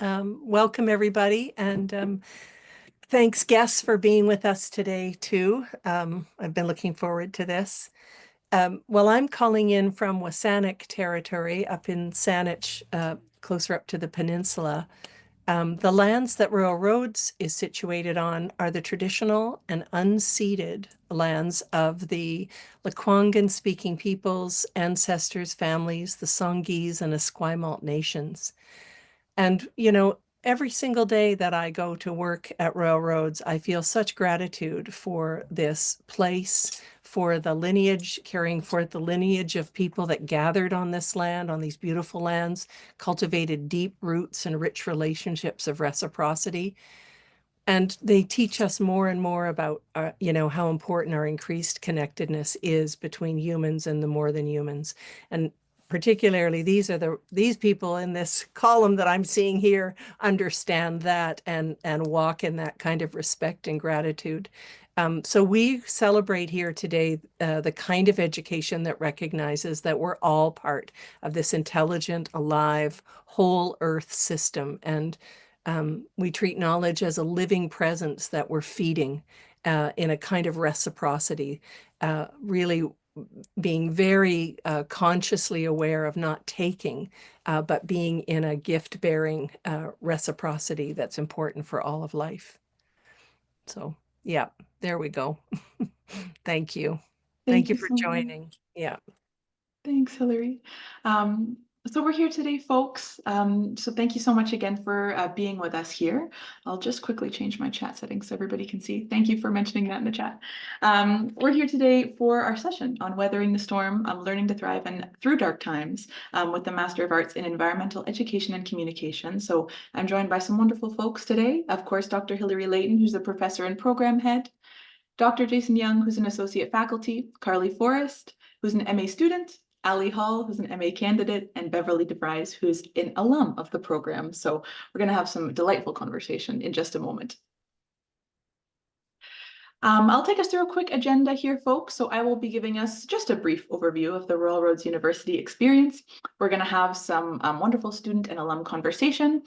Welcome, everybody, and thanks, guests, for being with us today, too. I've been looking forward to this. Well, I'm calling in from Wasanic territory up in Saanich, closer up to the peninsula. The lands that Rural Roads is situated on are the traditional and unceded lands of the Lekwungen-speaking peoples, ancestors, families, the Songhees, and Esquimalt nations. And, every single day that I go to work at Railroads, I feel such gratitude for this place, for the lineage, carrying forth the lineage of people that gathered on this land, on these beautiful lands, cultivated deep roots and rich relationships of reciprocity. And they teach us more and more about, how important our increased connectedness is between humans and the more than humans. And particularly, these people in this column that I'm seeing here understand that and walk in that kind of respect and gratitude. So we celebrate here today the kind of education that recognizes that we're all part of this intelligent, alive, whole Earth system. And we treat knowledge as a living presence that we're feeding in a kind of reciprocity, really being very consciously aware of not taking, but being in a gift-bearing reciprocity that's important for all of life. So, yeah, there we go. Thank you. Thank Thank you you for so much. joining. Yeah. Thanks, Hilary. Um, so we're here today, folks. So thank you so much again for being with us here. I'll just quickly change my chat settings so everybody can see. Thank you for mentioning that in the chat. We're here today for our session on weathering the storm, learning to thrive and through dark times with the Master of Arts in Environmental Education and Communication. So I'm joined by some wonderful folks today. Of course, Dr. Hilary Leighton, who's a professor and program head. Dr. Jason Young, who's an associate faculty, Carly Forrest, who's an MA student, Ali Hall, who's an MA candidate, and Beverly DeVries, who's an alum of the program. So we're going to have some delightful conversation in just a moment. I'll take us through a quick agenda here, folks. So I will be giving us just a brief overview of the Royal Roads University experience. We're going to have some wonderful student and alum conversation,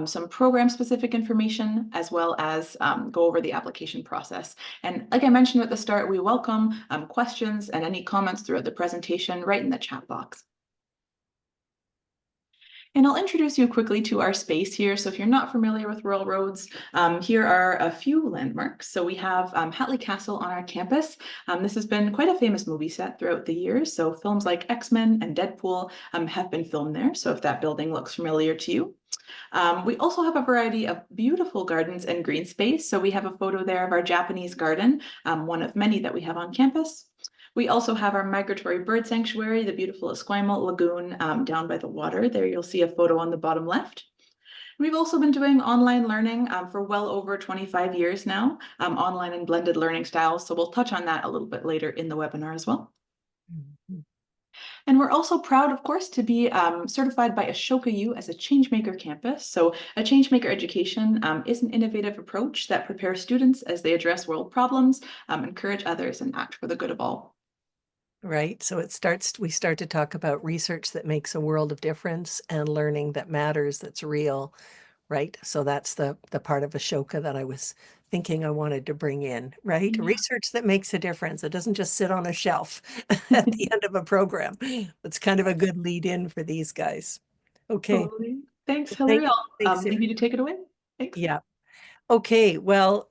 some program-specific information, as well as go over the application process. And like I mentioned at the start, we welcome questions and any comments throughout the presentation right in the chat box. And I'll introduce you quickly to our space here. So if you're not familiar with Royal Roads, here are a few landmarks. So we have Hatley Castle on our campus. This has been quite a famous movie set throughout the years. So films like X-Men and Deadpool have been filmed there. So if that building looks familiar to you. We also have a variety of beautiful gardens and green space. So we have a photo there of our Japanese garden, one of many that we have on campus. We also have our migratory bird sanctuary, the beautiful Esquimalt Lagoon down by the water. There you'll see a photo on the bottom left. We've also been doing online learning for well over 25 years now, online and blended learning styles. So we'll touch on that a little bit later in the webinar as well. Mhm. And we're also proud, of course, to be certified by Ashoka U as a Changemaker campus. So a Changemaker education is an innovative approach that prepares students as they address world problems, encourage others, and act for the good of all. Right. So we start to talk about research that makes a world of difference and learning that matters, that's real, right? So that's the part of Ashoka that I was thinking I wanted to bring in, right? Yeah. Research that makes a difference. It doesn't just sit on a shelf at the end of a program. It's kind of a good lead in for these guys. Okay. Totally. Thanks, Thank, Hilary. I'll thanks, leave Sarah. you to take it away. Thanks. Yeah. Okay, well,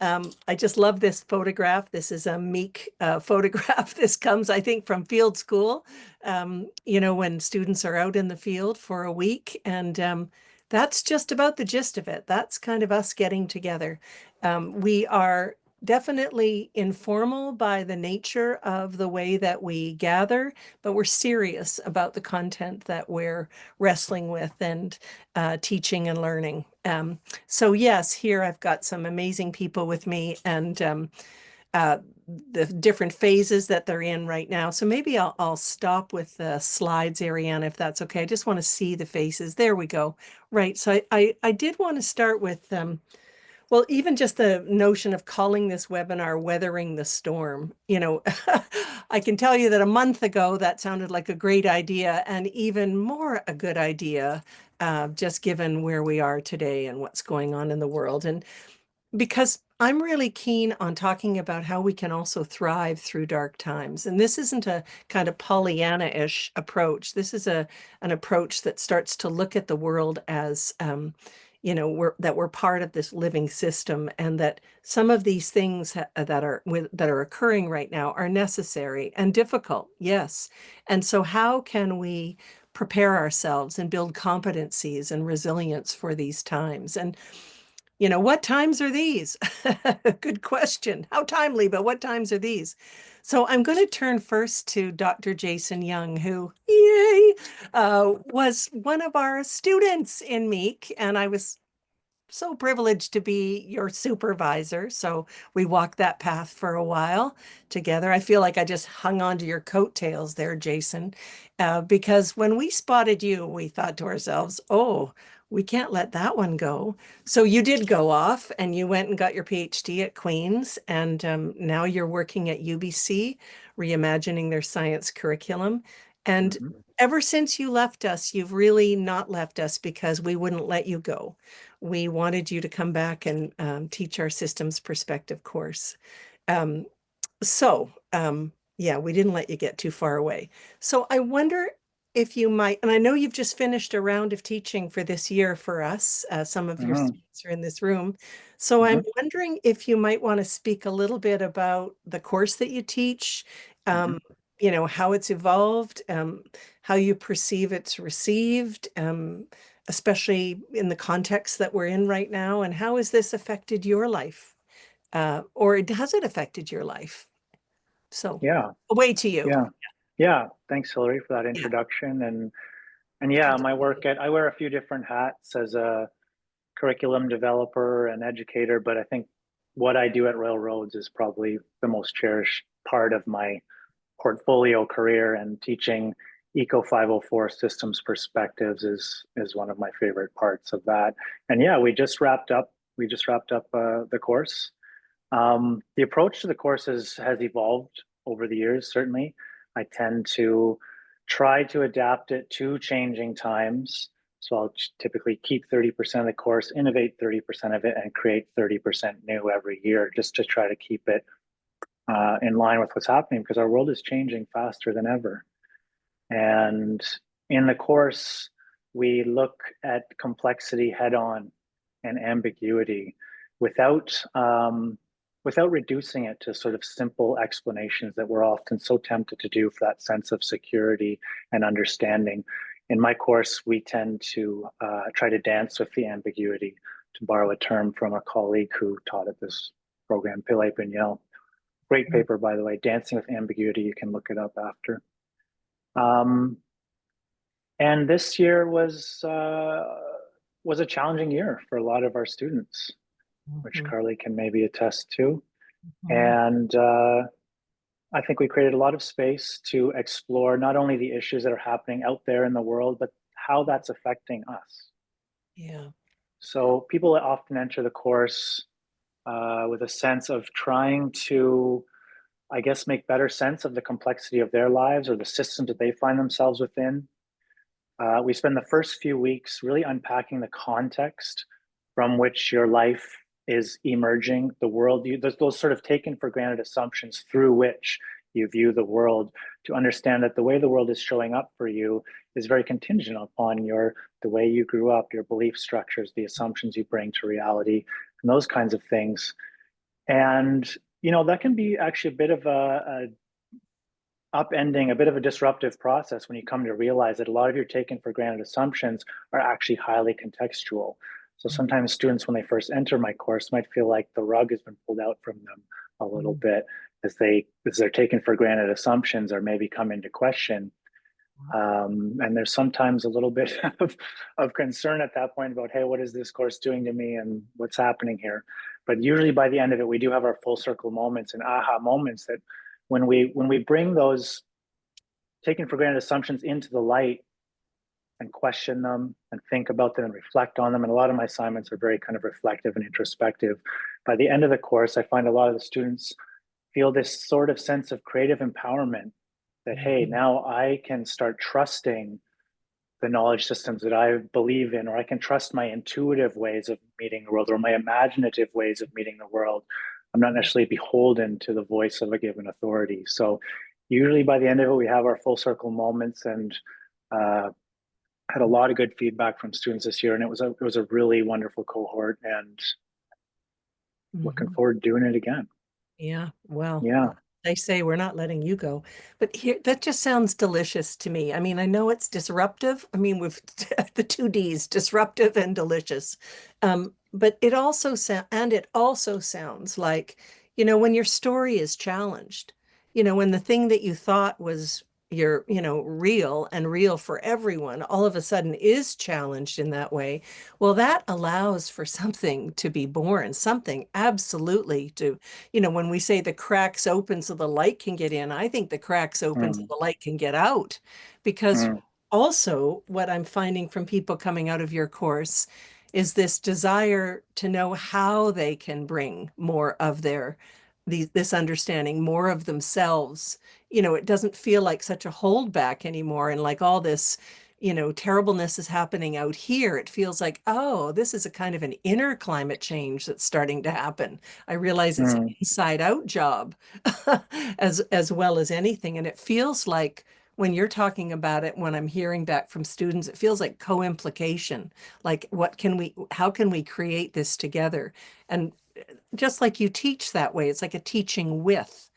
I just love this photograph. This is a MAEEC photograph. This comes, I think, from field school, when students are out in the field for a week. And that's just about the gist of it. That's kind of us getting together. We are definitely informal by the nature of the way that we gather, but we're serious about the content that we're wrestling with and teaching and learning. So yes, here I've got some amazing people with me and uh, the different phases that they're in right now. So maybe I'll stop with the slides, Ariane, if that's okay. I just want to see the faces. There we go. Right. So I did want to start with well, even just the notion of calling this webinar Weathering the Storm, I can tell you that a month ago that sounded like a great idea and even more a good idea just given where we are today and what's going on in the world. And because I'm really keen on talking about how we can also thrive through dark times. And this isn't a kind of Pollyanna-ish approach. This is an approach that starts to look at the world as, that we're part of this living system, and that some of these things that are occurring right now are necessary and difficult, yes. And so how can we prepare ourselves and build competencies and resilience for these times? And what times are these? Good question. How timely, but what times are these? So I'm going to turn first to Dr. Jason Young, who, yay, was one of our students in MAEEC, and I was so privileged to be your supervisor. So we walked that path for a while together. I feel like I just hung on to your coattails there, Jason, because when we spotted you, we thought to ourselves, oh, we can't let that one go. So you did go off and you went and got your PhD at Queen's, and now you're working at UBC, reimagining their science curriculum. And ever since you left us, you've really not left us because we wouldn't let you go. We wanted you to come back and teach our systems perspective course. Um, yeah, we didn't let you get too far away. So I wonder if you might, and I know you've just finished a round of teaching for this year for us. Some of your students are in this room. So I'm wondering if you might want to speak a little bit about the course that you teach, how it's evolved, how you perceive it's received, especially in the context that we're in right now, and how has this affected your life? Or has it affected your life? So Yeah, away to you. yeah. Thanks, Hilary, for that Yeah. introduction. And yeah, I wear a few different hats as a curriculum developer and educator, but I think what I do at Railroads is probably the most cherished part of my portfolio career, and teaching Eco 504 systems perspectives is one of my favorite parts of that. And yeah, we just wrapped up the course. The approach to the courses has evolved over the years, certainly. I tend to try to adapt it to changing times. So I'll typically keep 30% of the course, innovate 30% of it, and create 30% new every year, just to try to keep it in line with what's happening, because our world is changing faster than ever. And in the course, we look at complexity head on and ambiguity without without reducing it to sort of simple explanations that we're often so tempted to do for that sense of security and understanding. In my course, we tend to try to dance with the ambiguity, to borrow a term from a colleague who taught at this program, Pillay Bunyel. Great paper, by the way, Dancing with Ambiguity. You can look it up after. And this year was a challenging year for a lot of our students, which Carly can maybe attest to. And I think we created a lot of space to explore not only the issues that are happening out there in the world, but how that's affecting us. Yeah. So people often enter the course with a sense of trying to, I guess, make better sense of the complexity of their lives or the systems that they find themselves within. We spend the first few weeks really unpacking the context from which your life is emerging, the world, those sort of taken for granted assumptions through which you view the world, to understand that the way the world is showing up for you is very contingent upon the way you grew up, your belief structures, the assumptions you bring to reality, and those kinds of things. And, that can be actually a bit of a upending, a bit of a disruptive process when you come to realize that a lot of your taken for granted assumptions are actually highly contextual. So sometimes students, when they first enter my course, might feel like the rug has been pulled out from them a little bit, as their taken for granted assumptions are maybe come into question. And there's sometimes a little bit of concern at that point about, hey, what is this course doing to me and what's happening here? But usually by the end of it, we do have our full circle moments and aha moments that when we bring those taken for granted assumptions into the light and question them and think about them and reflect on them. And a lot of my assignments are very kind of reflective and introspective. By the end of the course, I find a lot of the students feel this sort of sense of creative empowerment that, hey, now I can start trusting the knowledge systems that I believe in, or I can trust my intuitive ways of meeting the world or my imaginative ways of meeting the world. I'm not necessarily beholden to the voice of a given authority. So usually by the end of it, we have our full circle moments, and had a lot of good feedback from students this year. And it was a really wonderful cohort, and looking forward to doing it again. Yeah, well, Yeah. they say we're not letting you go. But here, that just sounds delicious to me. I mean, I know it's disruptive. I mean, with the two Ds, disruptive and delicious. But it also sounds like, when your story is challenged, when the thing that you thought was real and real for everyone, all of a sudden is challenged in that way. Well, that allows for something to be born, something absolutely to, when we say the cracks open so the light can get in, I think the cracks open so Mm, the light can get out. Because mm, also, what I'm finding from people coming out of your course is this desire to know how they can bring more of this understanding, more of themselves. It doesn't feel like such a holdback anymore. And like all this, terribleness is happening out here. It feels like, oh, this is a kind of an inner climate change that's starting to happen. I realize it's an mm, inside out job as well as anything. And it feels like when you're talking about it, when I'm hearing back from students, it feels like co-implication. Like how can we create this together? And just like you teach that way, it's like a teaching with,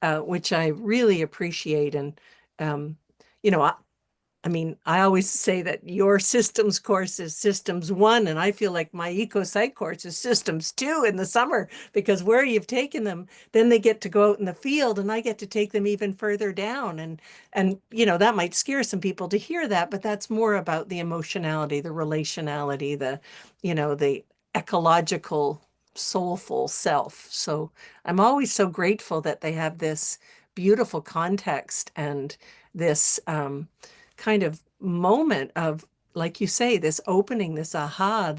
which I really appreciate. And, um, you know, I, I mean, I always say that your systems course is systems one, and I feel like my eco site course is systems two in the summer, because where you've taken them, then they get to go out in the field and I get to take them even further down. And that might scare some people to hear that, but that's more about the emotionality, the relationality, the ecological, soulful self. So I'm always so grateful that they have this beautiful context and this kind of moment of, like you say, this opening, this aha,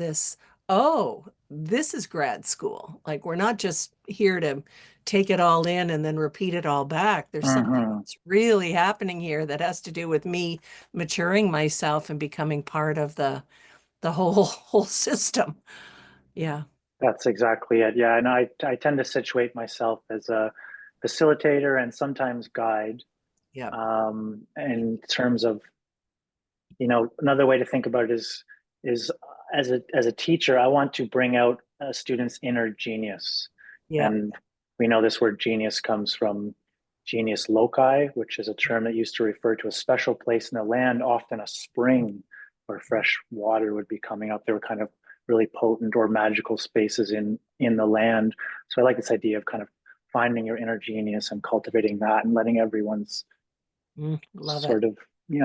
oh, this is grad school. Like we're not just here to take it all in and then repeat it all back. There's something mhm. that's really happening here that has to do with me maturing myself and becoming part of the whole system. Yeah. That's exactly it. Yeah, and I tend to situate myself as a facilitator and sometimes guide, Yeah. in terms of, another way to think about it is as a teacher, I want to bring out a student's inner genius. Yeah. And we know this word genius comes from genius loci, which is a term that used to refer to a special place in the land, often a spring where fresh water would be coming up. There were kind of really potent or magical spaces in the land. So I like this idea of kind of finding your inner genius and cultivating that and letting everyone's Love it. sort of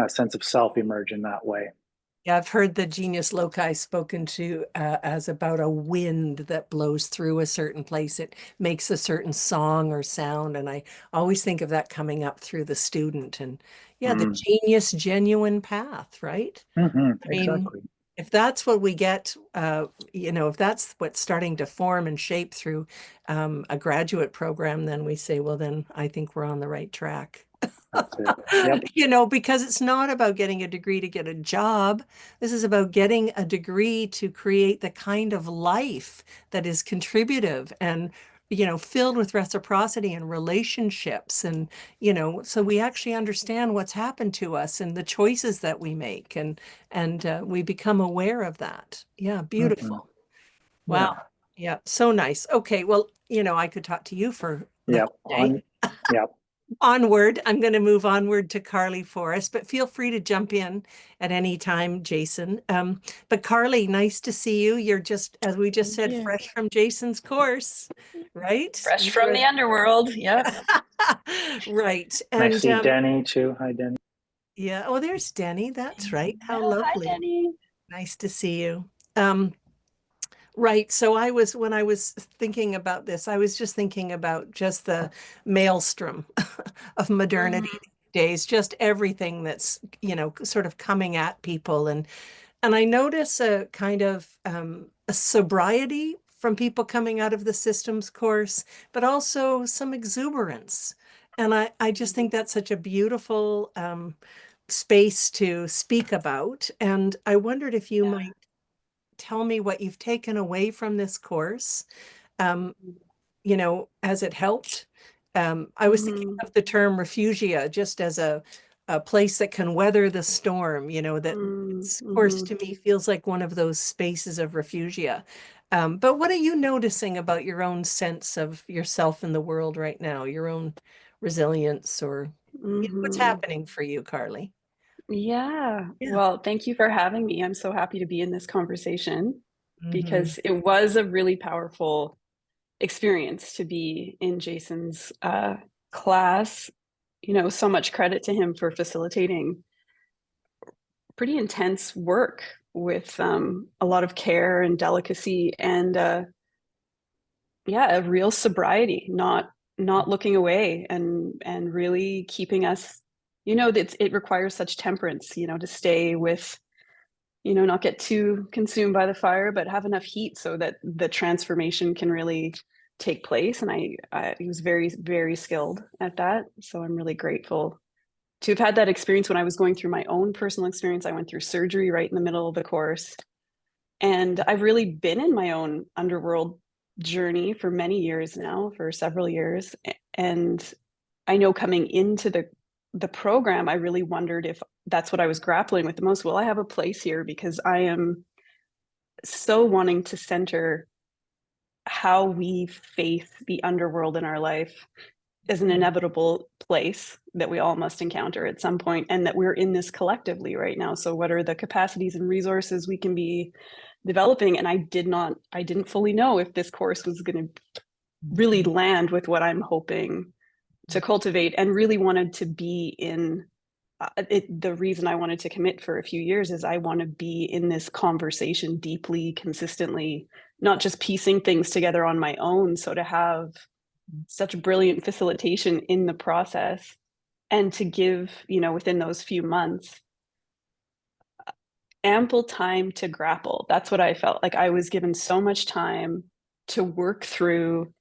sense of self emerge in that way. Yeah, I've heard the genius loci spoken to as about a wind that blows through a certain place. It makes a certain song or sound. And I always think of that coming up through the student. And yeah, the Mm. genius, genuine path, right? I mean, Exactly. if that's what we get, if that's what's starting to form and shape through a graduate program, then we say, well, then I think we're on the right track. That's it. Yep. Because it's not about getting a degree to get a job. This is about getting a degree to create the kind of life that is contributive and, filled with reciprocity and relationships. And, so we actually understand what's happened to us and the choices that we make, and we become aware of that. Yeah, Hmm. beautiful. Wow. Yeah. Yeah, so nice. Okay, well, I could talk to you for the Yep. whole day. Yep. Onward. I'm going to move onward to Carly Forrest, but feel free to jump in at any time, Jason. But Carly, nice to see you. You're just, as we just Thank said, you. fresh from Jason's course, right? Fresh from the underworld. Yep. Right. And I And see Denny too. Hi, Denny. yeah, oh, there's Denny. That's right. How Yeah, hi, lovely. Denny. Nice to see you. Right. So when I was thinking about this, I was just thinking about just the maelstrom of modernity Mhm. these days, just everything that's, sort of coming at people. And I notice a kind of a sobriety from people coming out of the systems course, but also some exuberance. And I just think that's such a beautiful space to speak about. And I wondered if you Yeah. might tell me what you've taken away from this course, um, as it helped. I was thinking Mhm. of the term refugia just as a place that can weather the storm, that this course to me feels like one of those spaces of refugia. But what are you noticing about your own sense of yourself in the world right now, your own resilience, or what's Mhm. happening for you, Carly? Yeah. Yeah. Well, thank you for having me. I'm so happy to be in this conversation Hmm. because it was a really powerful experience to be in Jason's class. So much credit to him for facilitating pretty intense work with a lot of care and delicacy and yeah, a real sobriety, not looking away and really keeping us, it requires such temperance, to stay with, not get too consumed by the fire, but have enough heat so that the transformation can really take place. And he was very, very skilled at that. So I'm really grateful to have had that experience when I was going through my own personal experience. I went through surgery right in the middle of the course. And I've really been in my own underworld journey for many years now, for several years. And I know coming into the program, I really wondered if that's what I was grappling with the most. Will I have a place here? Because I am so wanting to center how we face the underworld in our life as an inevitable place that we all must encounter at some point, and that we're in this collectively right now. So what are the capacities and resources we can be developing? And I didn't fully know if this course was going to really land with what I'm hoping to cultivate, and really wanted to be in the reason I wanted to commit for a few years is I want to be in this conversation deeply, consistently, not just piecing things together on my own. So to have such brilliant facilitation in the process, and to give, within those few months, ample time to grapple. That's what I felt like. I was given so much time to work through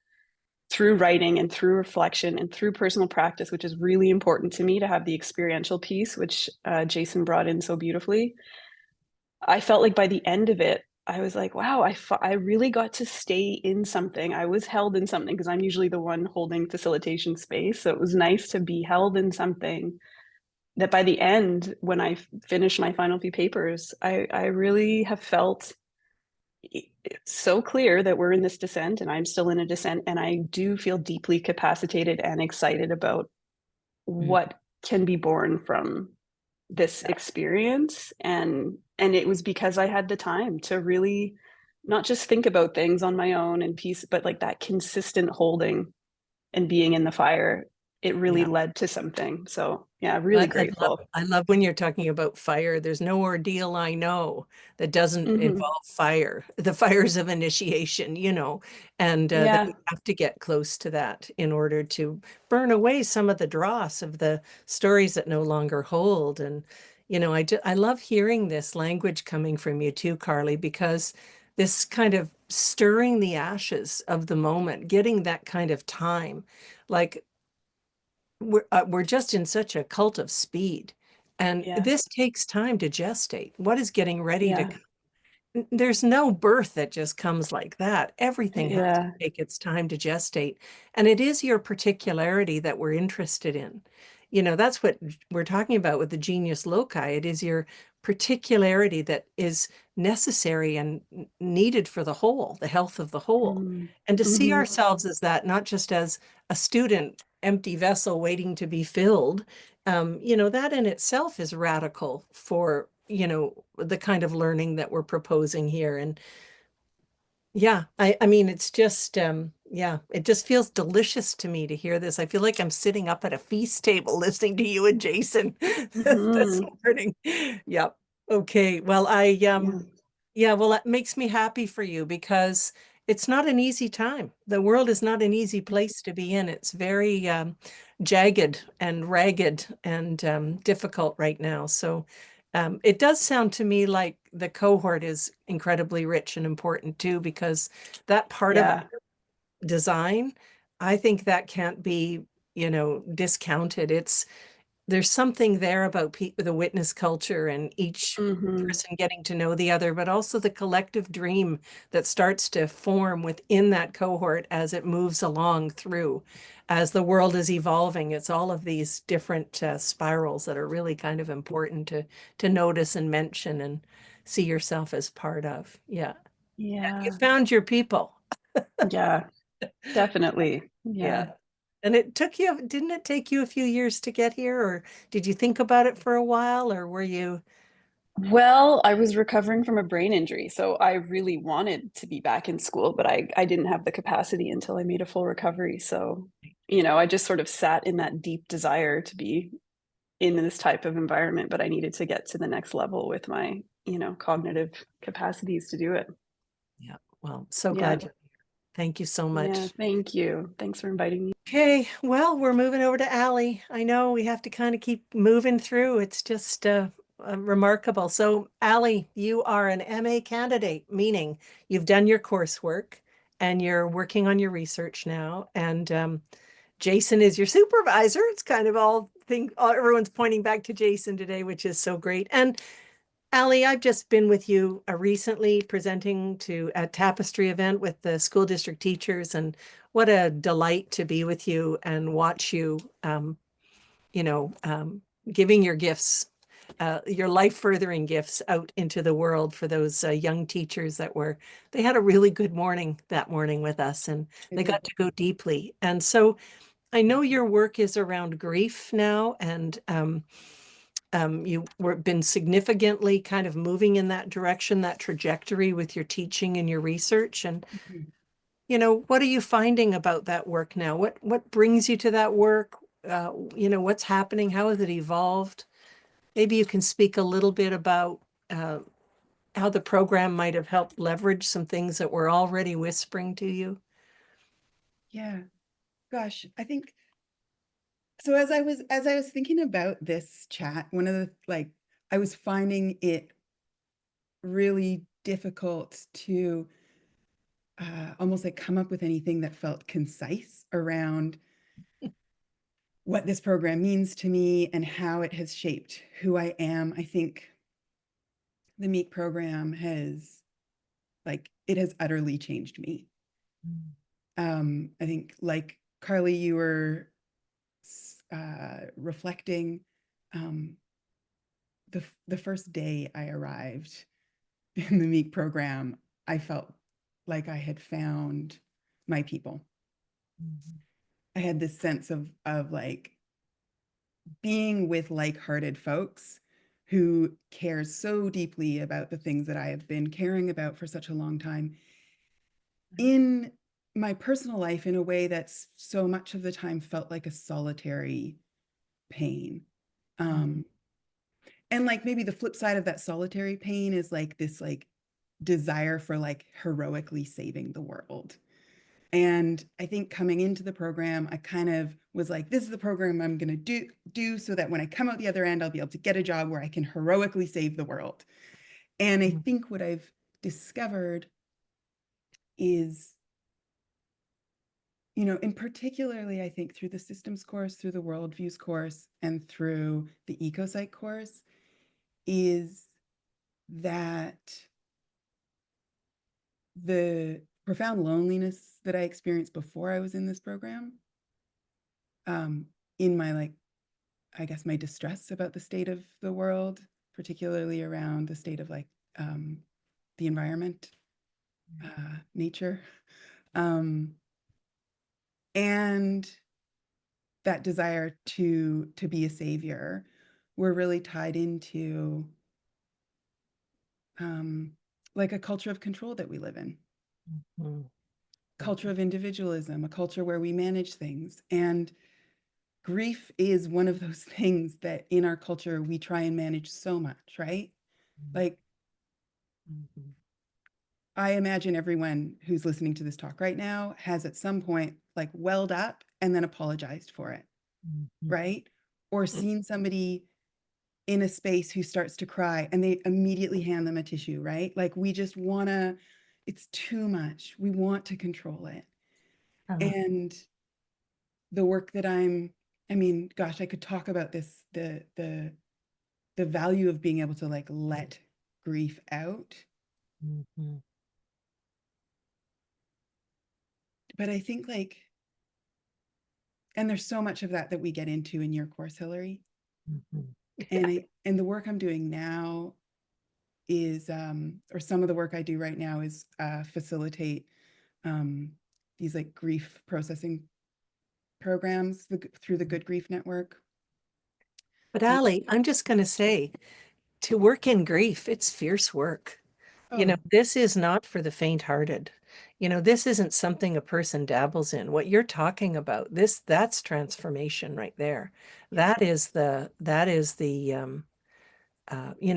writing and through reflection and through personal practice, which is really important to me, to have the experiential piece, which Jason brought in so beautifully. I felt like by the end of it, I was like, wow, I really got to stay in something. I was held in something because I'm usually the one holding facilitation space. So it was nice to be held in something that by the end, when I finished my final few papers, I really have felt so clear that we're in this descent and I'm still in a descent. And I do feel deeply capacitated and excited about what can be born from this experience. And it was because I had the time to really not just think about things on my own and peace, but like that consistent holding and being in the fire. It really Yeah. led to something. So yeah, really grateful. I love when you're talking about fire. There's no ordeal I know that doesn't Mhm. involve fire, the fires of initiation, and that Yeah. we have to get close to that in order to burn away some of the dross of the stories that no longer hold. And, I love hearing this language coming from you too, Carly, because this kind of stirring the ashes of the moment, getting that kind of time, like we're just in such a cult of speed, and Yeah. this takes time to gestate. What is getting ready to Yeah. come? There's no birth that just comes like that. Everything has to Yeah. take its time to gestate, and it is your particularity that we're interested in. That's what we're talking about with the genius loci. It is your particularity that is necessary and needed for the whole, the health of the whole. Mm. And to see Mhm. ourselves as that, not just as a student, empty vessel waiting to be filled, that in itself is radical for, the kind of learning that we're proposing here. And yeah, I mean, it's just, yeah, it just feels delicious to me to hear this. I feel like I'm sitting up at a feast table listening to you and Jason this Mhm. morning. Yep. Okay. Well, Yeah. yeah, well, that makes me happy for you because it's not an easy time. The world is not an easy place to be in. It's very jagged and ragged and difficult right now. So it does sound to me like the cohort is incredibly rich and important too, because that part of Yeah. design, I think that can't be, discounted. there's something there about the witness culture and each Mhm. person getting to know the other, but also the collective dream that starts to form within that cohort as it moves along through, as the world is evolving. It's all of these different spirals that are really kind of important to notice and mention and see yourself as part of. Yeah. You Yeah. found your people. Yeah, definitely. Yeah. Yeah. And didn't it take you a few years to get here, or did you think about it for a while, or were you? Well, I was recovering from a brain injury, so I really wanted to be back in school, but I didn't have the capacity until I made a full recovery. So, I just sort of sat in that deep desire to be in this type of environment, but I needed to get to the next level with my, cognitive capacities to do it. Yeah. Well, so Yeah. glad you're here. Thank you so Yeah. much. Thank you. Thanks for inviting me. Okay, well, we're moving over to Allie. I know we have to kind of keep moving through. It's just remarkable. So, Allie, you are an MA candidate, meaning you've done your coursework and you're working on your research now. And Jason is your supervisor. It's kind of everyone's pointing back to Jason today, which is so great. And Allie, I've just been with you recently presenting to a tapestry event with the school district teachers, and what a delight to be with you and watch you, you know, um, giving your gifts, your life furthering gifts out into the world for those young teachers they had a really good morning that morning with us, and they got to go deeply. And so I know your work is around grief now, and been significantly kind of moving in that direction, that trajectory with your teaching and your research. And, Mhm. what are you finding about that work now? What brings you to that work? What's happening? How has it evolved? Maybe you can speak a little bit about uh, how the program might have helped leverage some things that were already whispering to you. Yeah, gosh, I think so. As I was thinking about this chat, one of the I was finding it really difficult to almost like come up with anything that felt concise around what this program means to me and how it has shaped who I am. I think the MAEEC program has it has utterly changed me. I think like Carly, you were reflecting um, the first day I arrived in the MAEEC program, I felt like I had found my people. I had this sense of like being with like-hearted folks who care so deeply about the things that I have been caring about for such a long time in my personal life in a way that's so much of the time felt like a solitary pain. And like maybe the flip side of that solitary pain is like this like desire for like heroically saving the world. And I think coming into the program, I kind of was like, this is the program I'm going to do so that when I come out the other end, I'll be able to get a job where I can heroically save the world. And I think what I've discovered is, and particularly, I think through the systems course, through the worldviews course, and through the ecopsych course, is that the profound loneliness that I experienced before I was in this program, in my I guess my distress about the state of the world, particularly around the state of the environment, nature, and that desire to be a savior were really tied into like a culture of control that we live in. Culture of individualism, a culture where we manage things. And grief is one of those things that in our culture we try and manage so much, right? Like, I imagine everyone who's listening to this talk right now has at some point like welled up and then apologized for it, right? Or seen somebody in a space who starts to cry and they immediately hand them a tissue, right? Like we just want to, it's too much. We want to control it. And the work that I'm I mean, gosh, I could talk about this, the value of being able to like let grief out. Mhm. But I think like, and there's so much of that that we get into in your course, Hilary. Mhm. And the work I'm doing now is, or some of the work I do right now is facilitate these like grief processing programs through the Good Grief Network. But Ali, I'm just going to say, to work in grief, it's fierce work. You know, Oh, this is not for the faint-hearted. You know, this isn't something a person dabbles in. What you're talking about, that's transformation right there. That is the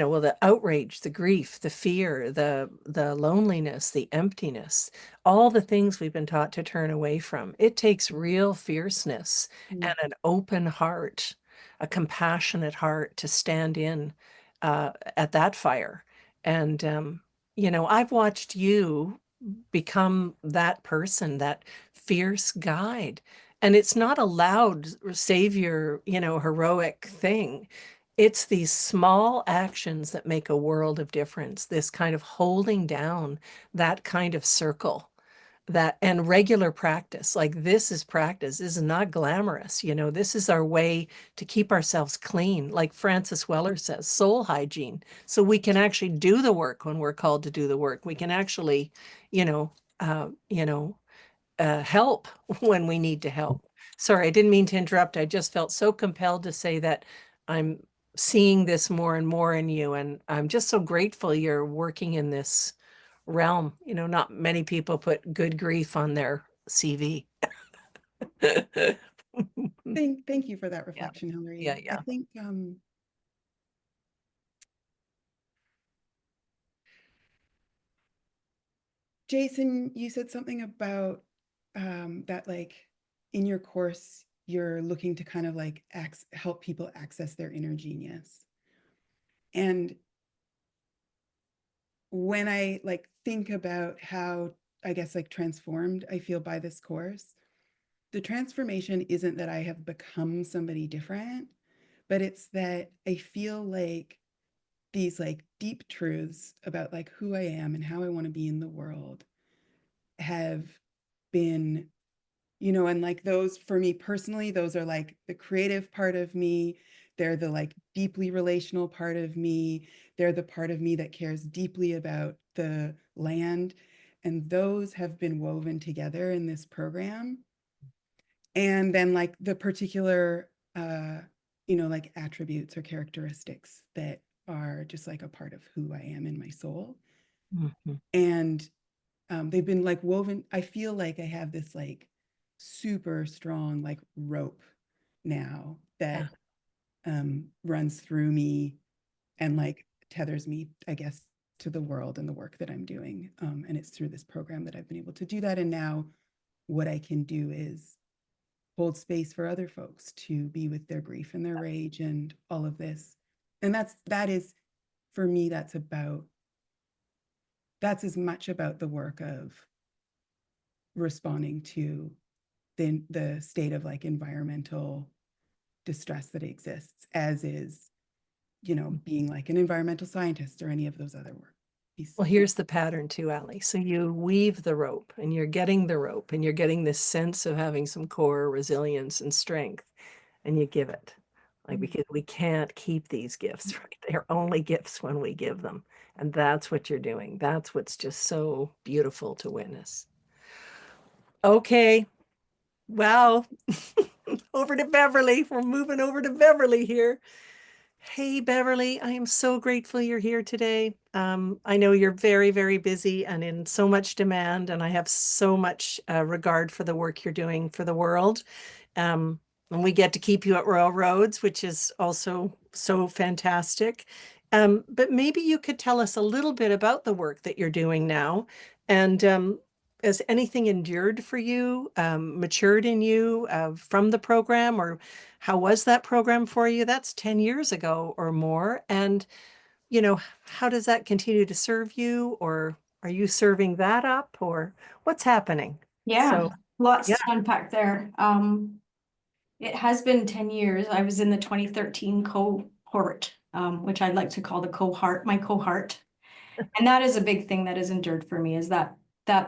well, the outrage, the grief, the fear, the loneliness, the emptiness, all the things we've been taught to turn away from. It takes real fierceness mm, and an open heart, a compassionate heart to stand in at that fire. And I've watched you become that person, that fierce guide. And it's not a loud savior, heroic thing. It's these small actions that make a world of difference. This kind of holding down that kind of circle that and regular practice. Like this is practice. This is not glamorous. This is our way to keep ourselves clean. Like Francis Weller says, soul hygiene. So we can actually do the work when we're called to do the work. We can actually, you know, uh, you know, help when we need to help. Sorry, I didn't mean to interrupt. I just felt so compelled to say that I'm seeing this more and more in you, and I'm just so grateful you're working in this realm. Not many people put good grief on their CV. thank you for that Yeah, reflection, yeah, Hilary. I yeah. think Jason, you said something about that like in your course, you're looking to kind of like help people access their inner genius. And when I like think about how I guess like transformed I feel by this course, the transformation isn't that I have become somebody different, but it's that I feel like these like deep truths about like who I am and how I want to be in the world have been, and like those for me personally, those are like the creative part of me. They're the like deeply relational part of me. They're the part of me that cares deeply about the land. And those have been woven together in this program. And then like the particular, like attributes or characteristics that are just like a part of who I am in my soul. Mhm. And they've been like woven. I feel like I have this like super strong like rope now Yeah. that runs through me and like tethers me, I guess, to the world and the work that I'm doing. And it's through this program that I've been able to do that. And now what I can do is hold space for other folks to be with their grief and their rage and all of this. And that is for me, that's as much about the work of responding to the state of like environmental distress that exists as is, being like an environmental scientist or any of those other work Well, here's the pattern too, Ali. So you weave the rope and you're getting the rope and you're getting this sense of having some core resilience and strength, and you give it. Like, because we can't keep these gifts, right? They're only gifts when we give them. And that's what you're doing. That's what's just so beautiful to witness. Okay. Wow. Over to Beverly. We're moving over to Beverly here. Hey, Beverly, I am so grateful you're here today. I know you're very, very busy and in so much demand, and I have so much regard for the work you're doing for the world. Um, and we get to keep you at Royal Roads, which is also so fantastic. But maybe you could tell us a little bit about the work that you're doing now. And has anything endured for you, matured in you from the program, or how was that program for you? That's 10 years ago or more. And, how does that continue to serve you? Or are you serving that up? Or what's happening? Yeah, So, lots yeah. to unpack there. it has been 10 years. I was in the 2013 cohort, which I'd like to call the cohort, my cohort. And that is a big thing that has endured for me, is that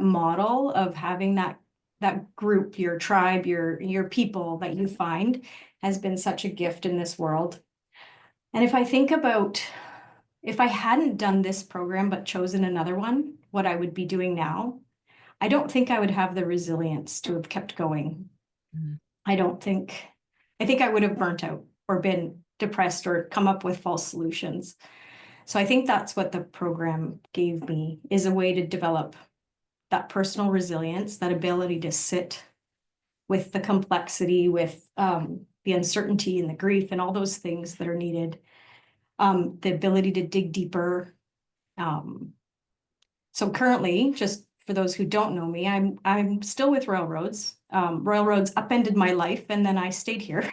model of having that group, your tribe, your people that you find has been such a gift in this world. And if I think about if I hadn't done this program but chosen another one, what I would be doing now, I don't think I would have the resilience to have kept going. I think I would have burnt out or been depressed or come up with false solutions. So I think that's what the program gave me, is a way to develop that personal resilience, that ability to sit with the complexity, with the uncertainty and the grief and all those things that are needed. The ability to dig deeper. So currently, just for those who don't know me, I'm still with Royal Roads. Royal Roads upended my life, and then I stayed here.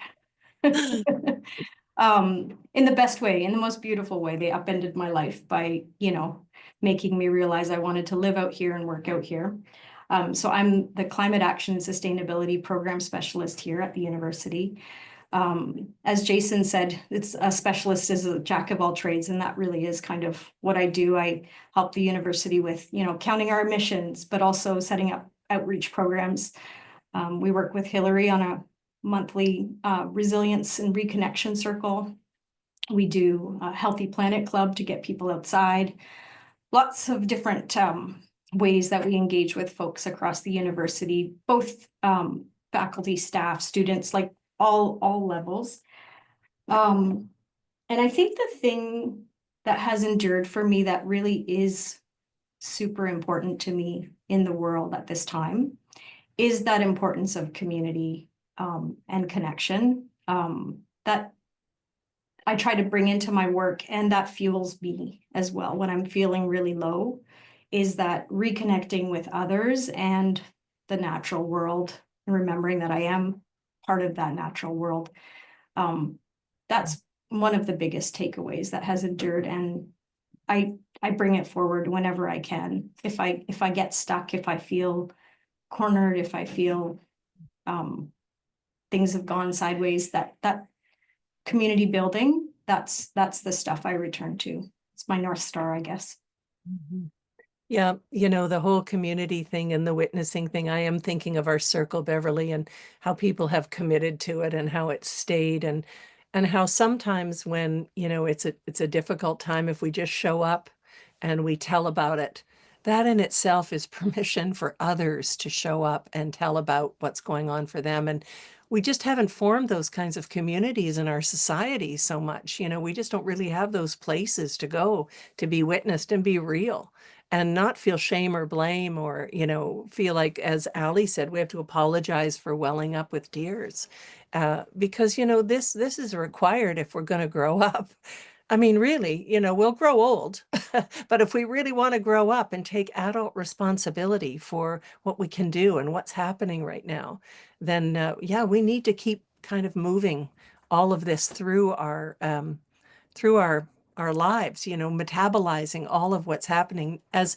In the best way, in the most beautiful way. They upended my life by, making me realize I wanted to live out here and work out here. So I'm the Climate Action and Sustainability Program Specialist here at the university. As Jason said, it's a specialist is a jack of all trades, and that really is kind of what I do. I help the university with, counting our emissions, but also setting up outreach programs. We work with Hilary on a monthly resilience and reconnection circle. We do a Healthy Planet Club to get people outside. Lots of different ways that we engage with folks across the university, both faculty, staff, students, like all levels. And I think the thing that has endured for me that really is super important to me in the world at this time is that importance of community and connection that I try to bring into my work, and that fuels me as well when I'm feeling really low, is that reconnecting with others and the natural world, and remembering that I am part of that natural world. That's one of the biggest takeaways that has endured, and I bring it forward whenever I can. If I get stuck, if I feel cornered, if I feel things have gone sideways, that community building, that's the stuff I return to. It's my North Star, I guess. Yeah, the whole community thing and the witnessing thing, I am thinking of our Circle Beverly and how people have committed to it and how it's stayed, and how sometimes when, it's a difficult time, if we just show up and we tell about it, that in itself is permission for others to show up and tell about what's going on for them. And we just haven't formed those kinds of communities in our society so much. We just don't really have those places to go to be witnessed and be real and not feel shame or blame, or, feel like, as Ali said, we have to apologize for welling up with tears. Because, this is required if we're going to grow up. I mean, really, we'll grow old, but if we really want to grow up and take adult responsibility for what we can do and what's happening right now, then yeah, we need to keep kind of moving all of this through our lives, metabolizing all of what's happening. As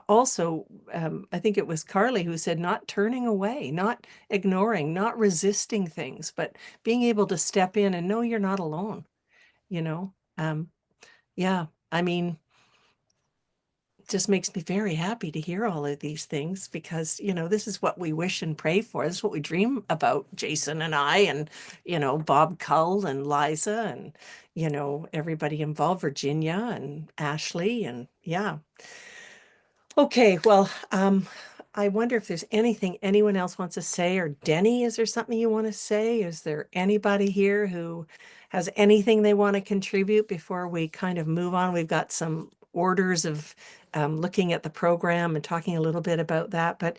also, I think it was Carly who said, not turning away, not ignoring, not resisting things, but being able to step in and know you're not alone. Yeah, I mean, it just makes me very happy to hear all of these things, because, this is what we wish and pray for. This is what we dream about, Jason and I, and, Bob Cull and Liza and, everybody involved, Virginia and Ashley, and yeah. Okay, well, I wonder if there's anything anyone else wants to say, or Denny, is there something you want to say? Is there anybody here who has anything they want to contribute before we kind of move on? We've got some orders of looking at the program and talking a little bit about that. But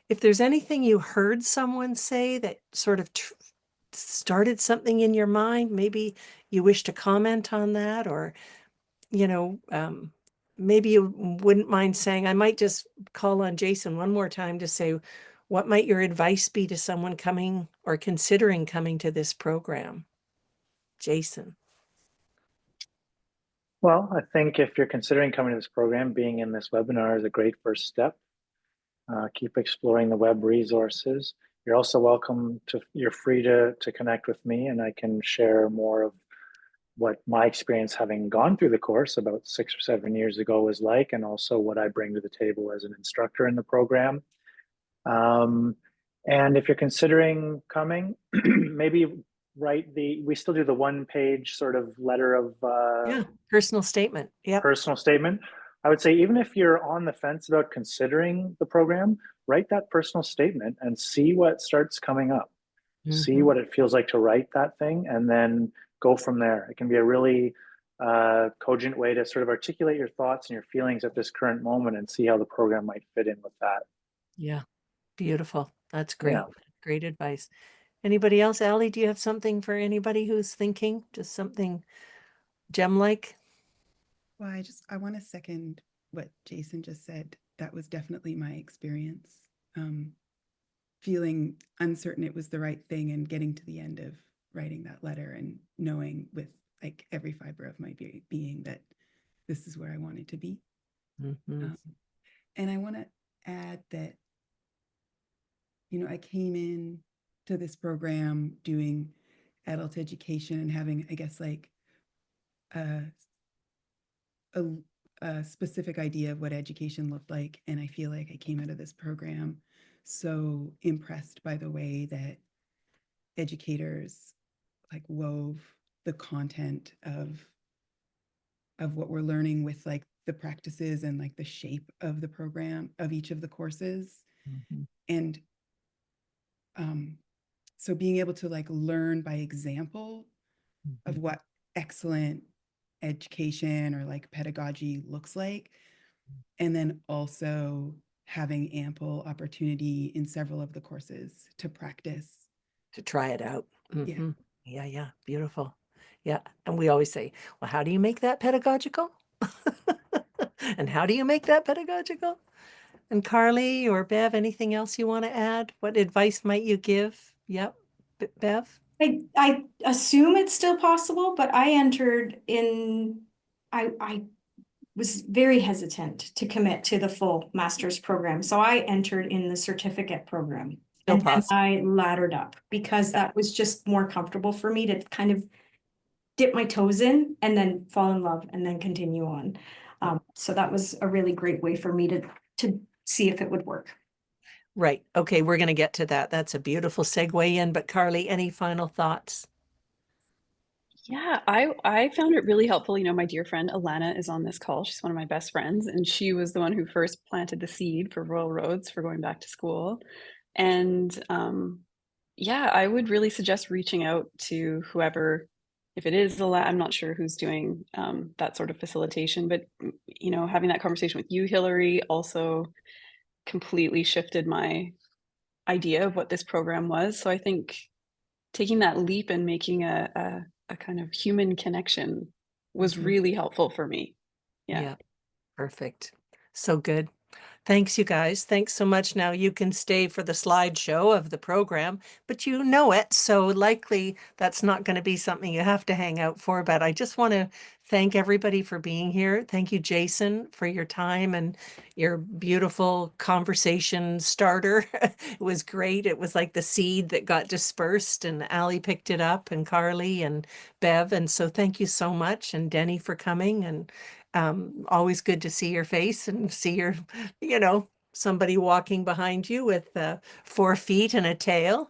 if there's anything you heard someone say that sort of started something in your mind, maybe you wish to comment on that, or, maybe you wouldn't mind saying, I might just call on Jason one more time to say, what might your advice be to someone coming or considering coming to this program? Jason. Well, I think if you're considering coming to this program, being in this webinar is a great first step. Keep exploring the web resources. You're also welcome to, you're free to connect with me, and I can share more of what my experience having gone through the course about 6 or 7 years ago was like, and also what I bring to the table as an instructor in the program. And if you're considering coming, maybe we still do the 1-page sort of letter of Yeah, personal statement. Yeah. personal statement. I would say even if you're on the fence about considering the program, write that personal statement and see what starts coming up. See what it feels like to write that thing, and then go from there. It can be a really cogent way to sort of articulate your thoughts and your feelings at this current moment and see how the program might fit in with that. Yeah. Beautiful. That's great. Yeah. Great advice. Anybody else? Allie, do you have something for anybody who's thinking? Just something gem-like? Well, I want to second what Jason just said. That was definitely my experience. Feeling uncertain it was the right thing, and getting to the end of writing that letter and knowing with like every fiber of my being that this is where I wanted to be. And I want to add that, you know, I came in to this program doing adult education and having, I guess, like a specific idea of what education looked like. And I feel like I came out of this program so impressed by the way that educators like wove the content of what we're learning with like the practices and like the shape of the program of each of the courses. And so being able to like learn by example of what excellent education or like pedagogy looks like, and then also having ample opportunity in several of the courses to practice. To try it out. Yeah. Yeah. Beautiful. Yeah. And we always say, well, how do you make that pedagogical? And how do you make that pedagogical? And Carly or Bev, anything else you want to add? What advice might you give? Yep. Bev? I assume it's still possible, but I entered in, I was very hesitant to commit to the full master's program. So I entered in the certificate program. Still And then possible. I laddered up because that was just more comfortable for me to kind of dip my toes in and then fall in love and then continue on. So that was a really great way for me to see if it would work. Right. Okay, we're going to get to that. That's a beautiful segue in. But Carly, any final thoughts? Yeah, I found it really helpful. You know, my dear friend Alana is on this call. She's one of my best friends, and she was the one who first planted the seed for Royal Roads for going back to school. And yeah, I would really suggest reaching out to whoever, if it is I'm not sure who's doing that sort of facilitation, but you know, having that conversation with you, Hilary, also completely shifted my idea of what this program was. So I think taking that leap and making a kind of human connection was really helpful for me. Yeah. Perfect. So good. Thanks, you guys. Thanks so much. Now you can stay for the slideshow of the program, but you know it, so likely that's not going to be something you have to hang out for. But I just want to thank everybody for being here. Thank you, Jason, for your time and your beautiful conversation starter. It was great. It was like the seed that got dispersed, and Allie picked it up, and Carly and Bev. And so thank you so much, and Denny for coming. And always good to see your face and see your, you know, somebody walking behind you with 4 feet and a tail.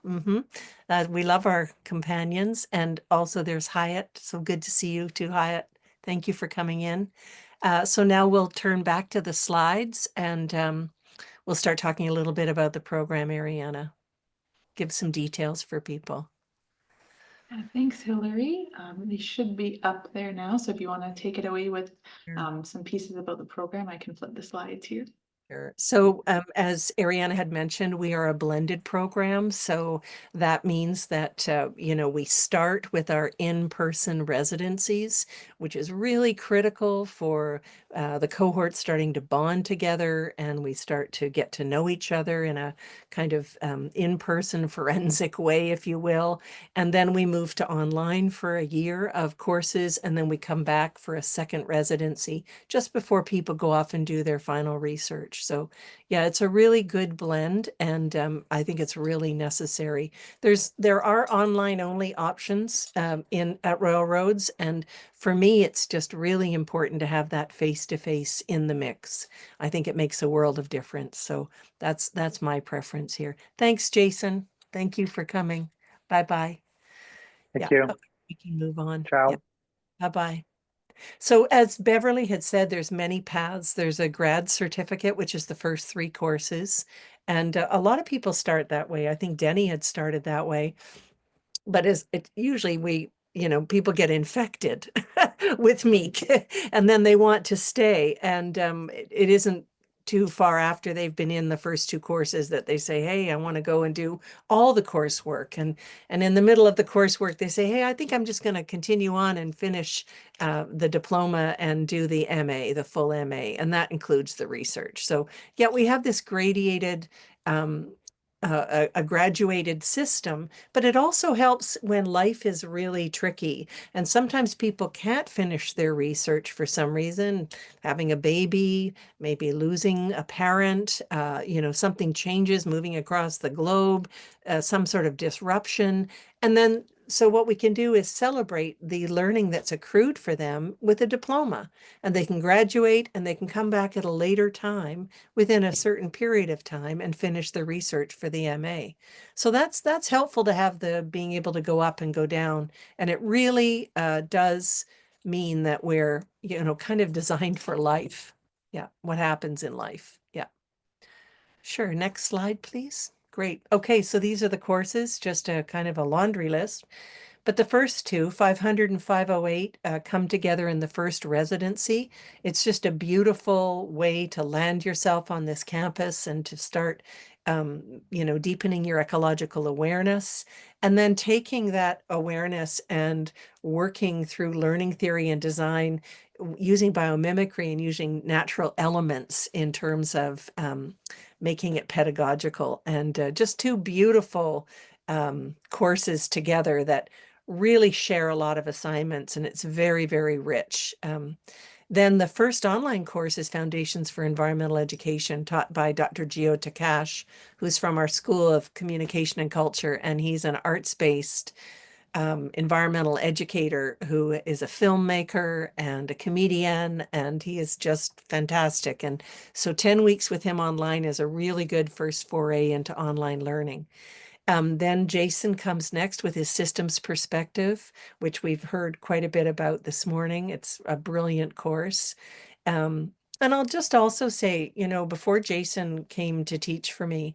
We love our companions. And also there's Hyatt. So good to see you too, Hyatt. Thank you for coming in. So now we'll turn back to the slides, and we'll start talking a little bit about the program, Ariana. Give some details for people. Thanks, Hilary. They should be up there now. So if you want to take it away with Sure. some pieces about the program, I can flip the slides here. Sure. So as Ariana had mentioned, we are a blended program. So that means that, you know, we start with our in-person residencies, which is really critical for the cohort starting to bond together, and we start to get to know each other in a kind of in-person forensic way, if you will. And then we move to online for a year of courses, and then we come back for a second residency just before people go off and do their final research. research. So yeah, it's a really good blend, and I think it's really necessary. There are online only options in at Royal Roads, and for me, it's just really important to have that face-to-face in the mix. I think it makes a world of difference. So that's my preference here. Thanks, Jason. Thank you for coming. Bye-bye. Thank Yeah, you. okay, we can move on. Ciao. Yep. Bye-bye. So as Beverly had said, there's many paths. There's a grad certificate, which is the first 3 courses. And a lot of people start that way. I think Denny had started that way. But as it usually people get infected with MEEC and then they want to stay. And it isn't too far after they've been in the first 2 courses that they say, hey, I want to go and do all the coursework. And in the middle of the coursework, they say, hey, I think I'm just going to continue on and finish the diploma and do the MA, the full MA. And that includes the research. So yeah, we have this gradated a graduated system, but it also helps when life is really tricky. And sometimes people can't finish their research for some reason, having a baby, maybe losing a parent, something changes, moving across the globe, some sort of disruption. And then so what we can do is celebrate the learning that's accrued for them with a diploma, and they can graduate and they can come back at a later time within a certain period of time and finish the research for the MA. So that's helpful to have the being able to go up and go down. And it really does mean that we're, kind of designed for life. Yeah, what happens in life. Yeah. Sure. Next slide, please. Great. Okay, so these are the courses, just a kind of a laundry list. But the first 2, 500 and 508, come together in the first residency. It's just a beautiful way to land yourself on this campus and to start, deepening your ecological awareness, and then taking that awareness and working through learning theory and design, using biomimicry and using natural elements in terms of making it pedagogical. And just 2 beautiful courses together that really share a lot of assignments, and it's very, very rich. Then the first online course is Foundations for Environmental Education, taught by Dr. Gio Takash, who's from our School of Communication and Culture, and he's an arts-based environmental educator who is a filmmaker and a comedian, and he is just fantastic. And so 10 weeks with him online is a really good first foray into online learning. Then Jason comes next with his systems perspective, which we've heard quite a bit about this morning. It's a brilliant course. And I'll just also say, before Jason came to teach for me,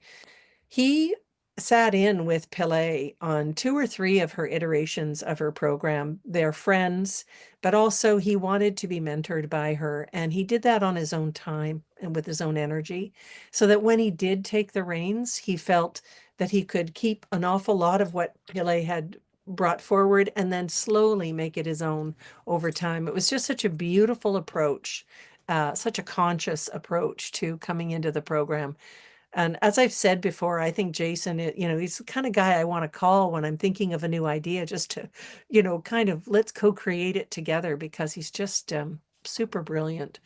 he sat in with Pillay on 2 or 3 of her iterations of her program. They're friends, but also he wanted to be mentored by her. And he did that on his own time and with his own energy, so that when he did take the reins, he felt that he could keep an awful lot of what Pillay had brought forward and then slowly make it his own over time. It was just such a beautiful approach, such a conscious approach to coming into the program. And as I've said before, I think Jason, he's the kind of guy I want to call when I'm thinking of a new idea, just to, kind of let's co-create it together, because he's just super brilliant.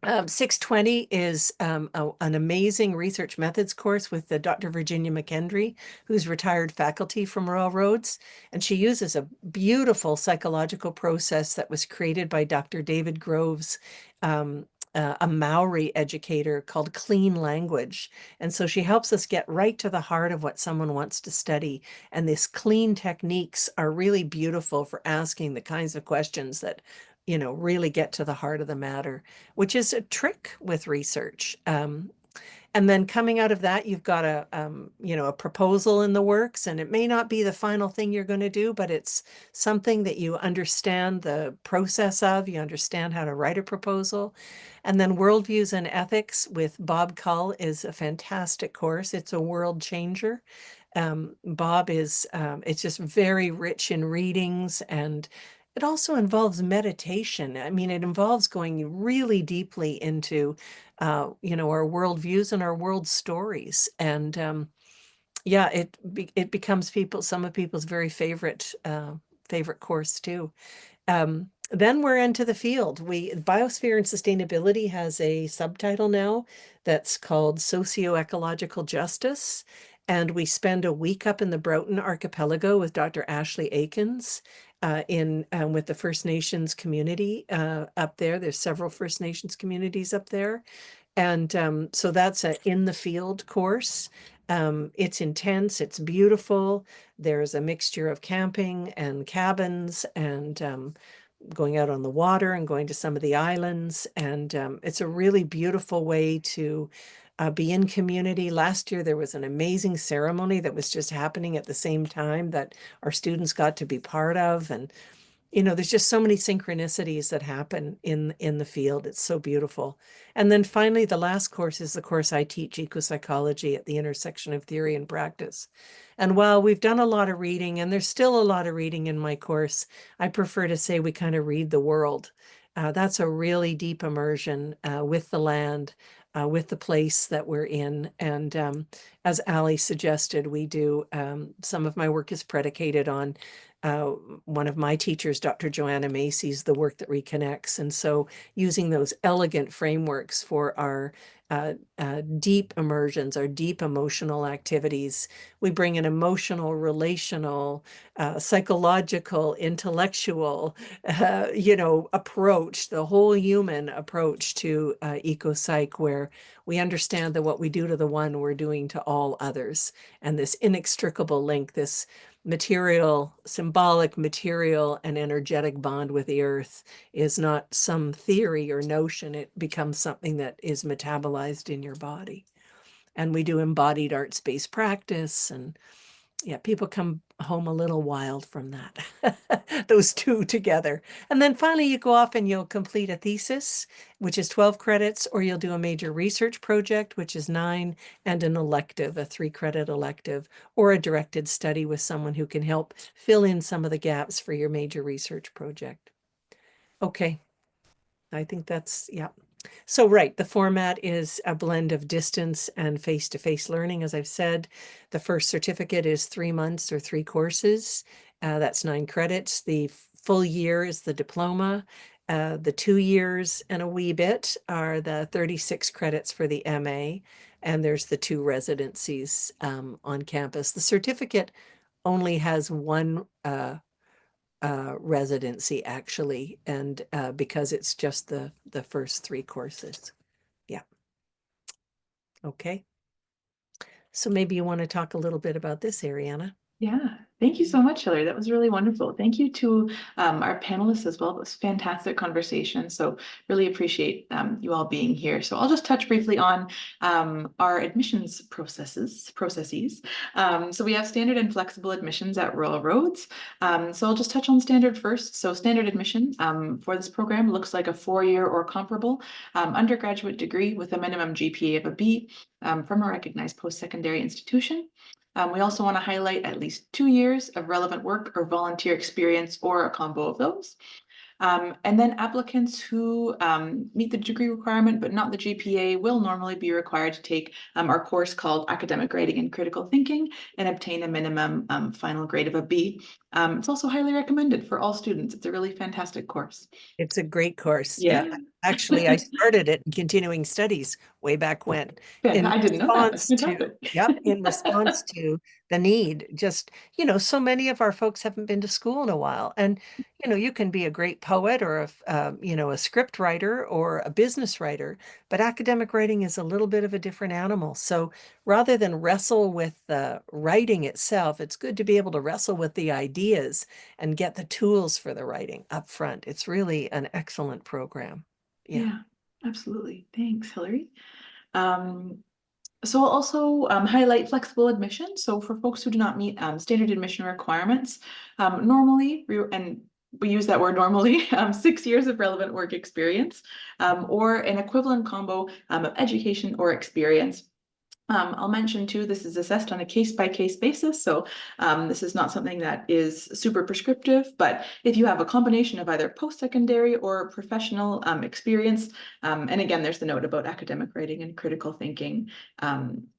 620 is an amazing research methods course with Dr. Virginia McKendry, who's retired faculty from Royal Roads. And she uses a beautiful psychological process that was created by Dr. David Groves, a Maori educator, called clean language. And so she helps us get right to the heart of what someone wants to study. And these clean techniques are really beautiful for asking the kinds of questions that really get to the heart of the matter, which is a trick with research. And then coming out of that, you've got a proposal in the works, and it may not be the final thing you're going to do, but it's something that you understand the process of, you understand how to write a proposal. And then Worldviews and Ethics with Bob Cull is a fantastic course. It's a world changer. Bob is, it's just very rich in readings, and it also involves meditation. I mean, it involves going really deeply into, our worldviews and our world stories. And yeah, it becomes some of people's very favorite course too. then we're into the field. Biosphere and Sustainability has a subtitle now that's called Socio-Ecological Justice. And we spend a week up in the Broughton Archipelago with Dr. Ashley Akins with the First Nations community up there. There's several First Nations communities up there. And so that's a in the field course. It's intense, it's beautiful. There's a mixture of camping and cabins and going out on the water and going to some of the islands. And it's a really beautiful way to be in community. Last year, there was an amazing ceremony that was just happening at the same time that our students got to be part of. And there's just so many synchronicities that happen in the field. It's so beautiful. And then finally, the last course is the course I teach, ecopsychology at the intersection of theory and practice. And while we've done a lot of reading, and there's still a lot of reading in my course, I prefer to say we kind of read the world. That's a really deep immersion with the land, with the place that we're in. And as Ali suggested, we do, some of my work is predicated on one of my teachers, Dr. Joanna Macy's, The Work That Reconnects. And so using those elegant frameworks for our deep immersions, our deep emotional activities, we bring an emotional, relational, psychological, intellectual, approach, the whole human approach to ecopsych, where we understand that what we do to the one, we're doing to all others. And this inextricable link, this symbolic material and energetic bond with the earth is not some theory or notion. It becomes something that is metabolized in your body. And we do embodied art-based practice, and yeah, people come home a little wild from that, those two together. And then finally you go off and you'll complete a thesis, which is 12 credits, or you'll do a major research project, which is 9, and an elective, a 3-credit elective, or a directed study with someone who can help fill in some of the gaps for your major research project. Okay, I think that's, yeah. So, right, the format is a blend of distance and face-to-face learning. As I've said, the first certificate is 3 months or 3 courses. That's 9 credits. The full year is the diploma. The 2 years and a wee bit are the 36 credits for the MA. And there's the 2 residencies on campus. The certificate only has 1 residency, actually, and because it's just the first 3 courses. Yeah. Okay. So maybe you want to talk a little bit about this, Ariana. Yeah, thank you so much, Hilary. That was really wonderful. Thank you to our panelists as well. It was fantastic conversation. So really appreciate you all being here. So I'll just touch briefly on our admissions processes. So we have standard and flexible admissions at Royal Roads. So I'll just touch on standard first. So standard admission for this program looks like a 4-year or comparable undergraduate degree with a minimum GPA of a B from a recognized post-secondary institution. We also want to highlight at least 2 years of relevant work or volunteer experience, or a combo of those. And then applicants who meet the degree requirement but not the GPA will normally be required to take our course called Academic Writing and Critical Thinking and obtain a minimum final grade of a B. It's also highly recommended for all students. It's a really fantastic course. It's a great course. Yeah. Actually, I started it in continuing studies way back when. I didn't know that. That's fantastic. In response to the need. Just, so many of our folks haven't been to school in a while. And, you can be a great poet or a script writer or a business writer, but academic writing is a little bit of a different animal. So rather than wrestle with the writing itself, it's good to be able to wrestle with the ideas and get the tools for the writing up front. It's really an excellent program. Yeah, absolutely. Thanks, Hilary. So I'll also highlight flexible admission. So for folks who do not meet standard admission requirements, normally, we use that word normally, 6 years of relevant work experience, or an equivalent combo of education or experience. I'll mention too, this is assessed on a case-by-case basis. So this is not something that is super prescriptive, but if you have a combination of either post-secondary or professional experience, and again, there's the note about academic writing and critical thinking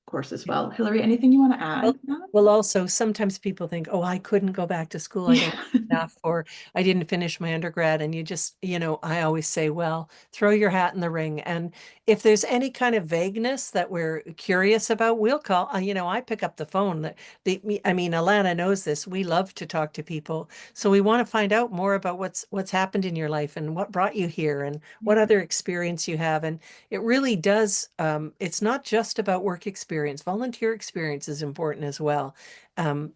course as well. Hilary, anything you want to add? Well, also, sometimes people think, oh, I couldn't go back to school. I don't Yeah. have enough, or I didn't finish my undergrad. And you just, I always say, well, throw your hat in the ring. And if there's any kind of vagueness that we're curious about, we'll call, I pick up the phone. I mean, Alana knows this. We love to talk to people. So we want to find out more about what's happened in your life and what brought you here and what other experience you have. And it really does, it's not just about work experience. Volunteer experience is important as well.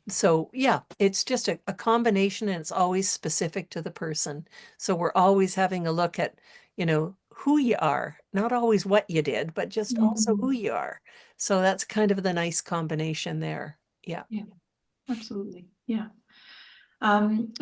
So yeah, it's just a combination, and it's always specific to the person. So we're always having a look at, who you are, not always what you did, but just also who you are. So that's kind of the nice combination there. Yeah. Yeah, absolutely. Yeah.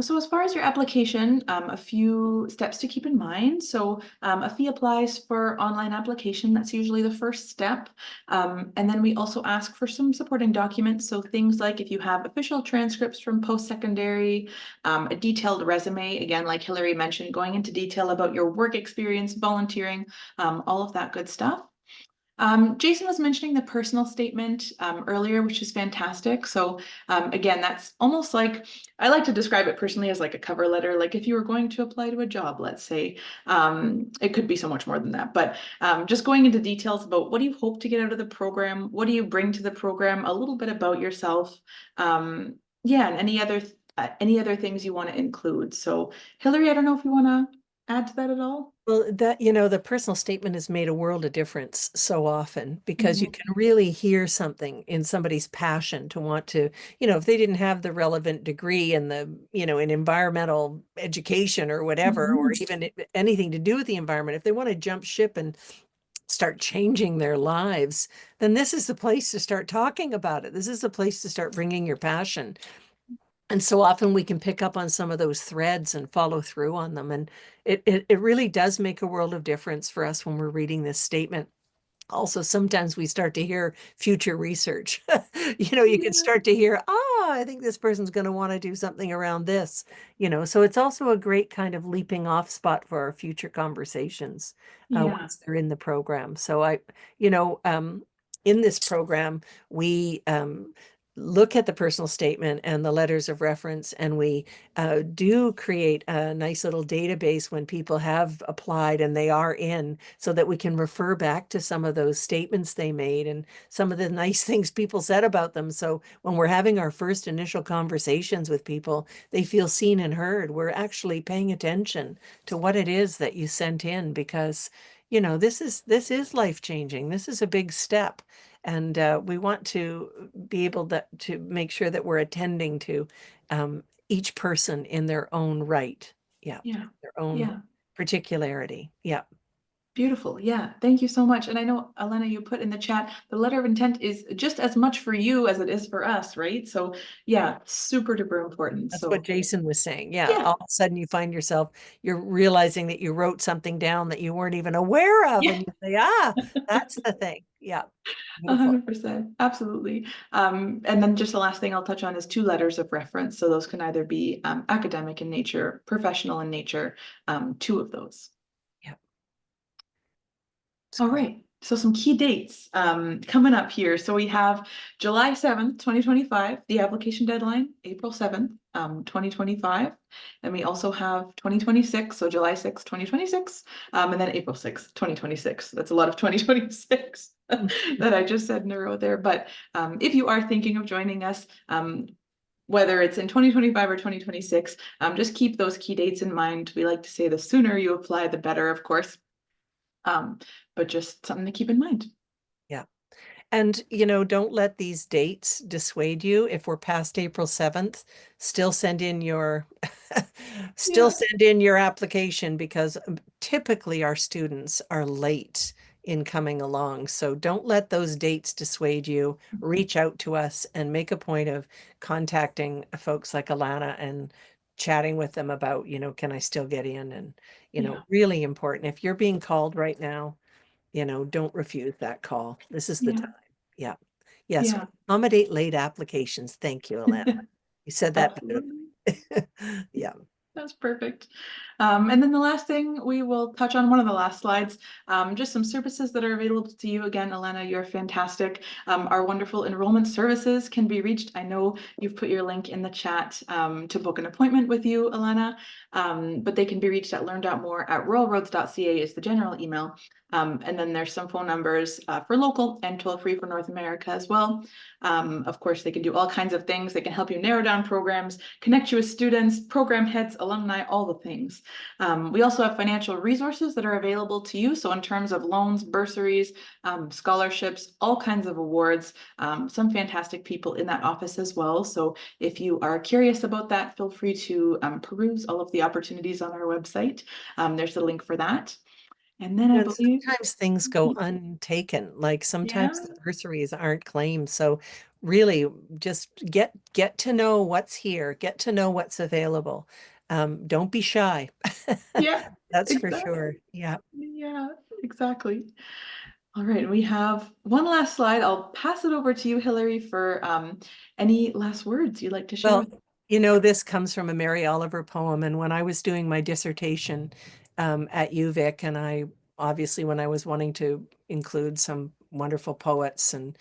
So as far as your application, a few steps to keep in mind. So a fee applies for online application. That's usually the first step. And then we also ask for some supporting documents. So things like if you have official transcripts from post-secondary, a detailed resume, again, like Hilary mentioned, going into detail about your work experience, volunteering, all of that good stuff. Jason was mentioning the personal statement earlier, which is fantastic. So again, that's almost like, I like to describe it personally as like a cover letter. Like if you were going to apply to a job, let's say, it could be so much more than that, but just going into details about what do you hope to get out of the program? What do you bring to the program? A little bit about yourself. Yeah, and any other things you want to include. So Hilary, I don't know if you want to add to that at all? Well, the personal statement has made a world of difference so often because you Mhm. can really hear something in somebody's passion to want to, if they didn't have the relevant degree in in environmental education or whatever, or Mhm. even anything to do with the environment, if they want to jump ship and start changing their lives, then this is the place to start talking about it. This is the place to start bringing your passion. And so often we can pick up on some of those threads and follow through on them. And it really does make a world of difference for us when we're reading this statement. Also, sometimes we start to hear future research. You can start to hear, I think this person's going to want to do something around this, so it's also a great kind of leaping off spot for our future conversations Yeah. once they're in the program. So you know, um, in this program, we look at the personal statement and the letters of reference, and we do create a nice little database when people have applied and they are in, so that we can refer back to some of those statements they made and some of the nice things people said about them. So when we're having our first initial conversations with people, they feel seen and heard. We're actually paying attention to what it is that you sent in, because this is life changing. This is a big step. And we want to be able to make sure that we're attending to each person in their own right. Yeah. Yeah. Their own Yeah. particularity. Yeah. Beautiful. Yeah. Thank you so much. And I know, Elena, you put in the chat, the letter of intent is just as much for you as it is for us, right? So yeah, super duper important. That's what So Jason was saying. Yeah. yeah. All of a sudden you find yourself, you're realizing that you wrote something down that you weren't even aware of. Yeah. And you say, that's the thing. Yeah. Beautiful. 100%. Absolutely. And then just the last thing I'll touch on is 2 letters of reference. So those can either be academic in nature, professional in nature, 2 of those. Yeah. All right. So some key dates coming up here. So we have July 7th, 2025, the application deadline, April 7th, 2025. And we also have 2026, so July 6th, 2026, and then April 6th, 2026. That's a lot of 2026 that I just said in a row there. But if you are thinking of joining us, whether it's in 2025 or 2026, just keep those key dates in mind. We like to say the sooner you apply, the better, of course. But just something to keep in mind. Yeah. And, don't let these dates dissuade you. If we're past April 7th, still send in your Yeah. send in your application, because typically our students are late in coming along. So don't let those dates dissuade you. Reach out to us and make a point of contacting folks like Alana and chatting with them about, can I still get in? And, Yeah. really important. If you're being called right now, don't refuse that call. This is the Yeah. time. Yeah. Yes. Yeah. Accommodate late applications. Thank you, Alana. You said that Absolutely. beautifully. Yeah. That's perfect. And then the last thing we will touch on, one of the last slides, just some services that are available to you. Again, Elena, you're fantastic. Our wonderful enrollment services can be reached. I know you've put your link in the chat to book an appointment with you, Elena, but they can be reached at learn.more@ruralroads.ca is the general email. And then there's some phone numbers for local and toll-free for North America as well. Of course, they can do all kinds of things. They can help you narrow down programs, connect you with students, program heads, alumni, all the things. We also have financial resources that are available to you. So in terms of loans, bursaries, scholarships, all kinds of awards, some fantastic people in that office as well. So if you are curious about that, feel free to peruse all of the opportunities on our website. There's a link for that. And then I And believe, sometimes things go untaken, like sometimes yeah, the bursaries aren't claimed. So really just get to know what's here, get to know what's available. Don't be shy. yeah, That's for exactly. sure. Yeah. Yeah, exactly. All right, we have one last slide. I'll pass it over to you, Hilary, for any last words you'd like to share with Well, you know, this comes from a Mary Oliver poem. And when I was doing my dissertation at UVic, and I obviously, when I was wanting to include some wonderful poets and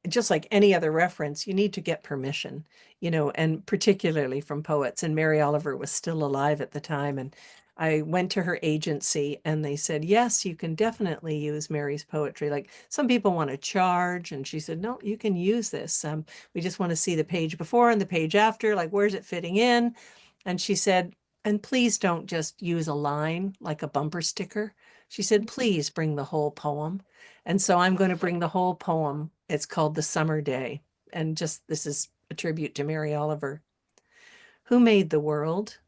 just like any other reference, you need to get permission, you know, and particularly from poets. And Mary Oliver was still alive at the time. And I went to her agency and they said, yes, you can definitely use Mary's poetry. Like some people want to charge. And she said, no, you can use this. We just want to see the page before and the page after, like where's it fitting in? And she said, and please don't just use a line like a bumper sticker. She said, please bring the whole poem. And so I'm going to bring the whole poem. It's called The Summer Day. And just this is a tribute to Mary Oliver. Who made the world?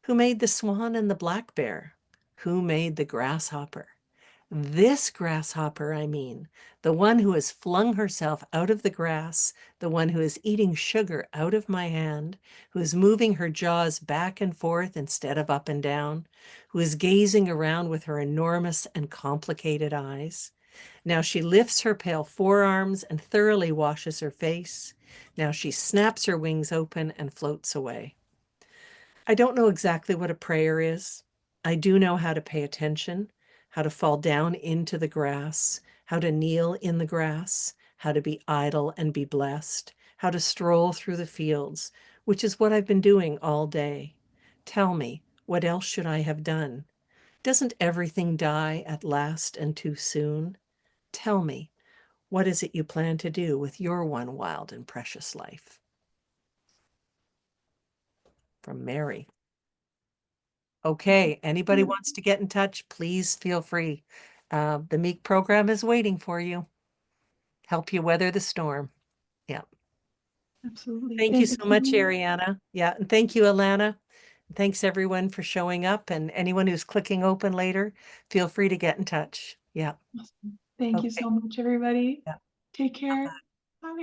Who made the swan and the black bear? Who made the grasshopper? This grasshopper, I mean, the one who has flung herself out of the grass, the one who is eating sugar out of my hand, who is moving her jaws back and forth instead of up and down, who is gazing around with her enormous and complicated eyes. Now she lifts her pale forearms and thoroughly washes her face. Now she snaps her wings open and floats away. I don't know exactly what a prayer is. I do know how to pay attention, how to fall down into the grass, how to kneel in the grass, how to be idle and be blessed, how to stroll through the fields, which is what I've been doing all day. Tell me, what else should I have done? Doesn't everything die at last and too soon? Tell me, what is it you plan to do with your one wild and precious life? From Mary. Okay, anybody wants to get in touch, please feel free. The MAEEC program is waiting for you. Help you weather the storm. Yeah. absolutely. Thank you so much, Ariana. Yeah, and thank you, Alana. Thanks everyone for showing up, and anyone who's clicking open later, feel free to get in touch. Yeah. Awesome. Thank you Okay. so much, everybody. Yeah. Take care. Bye.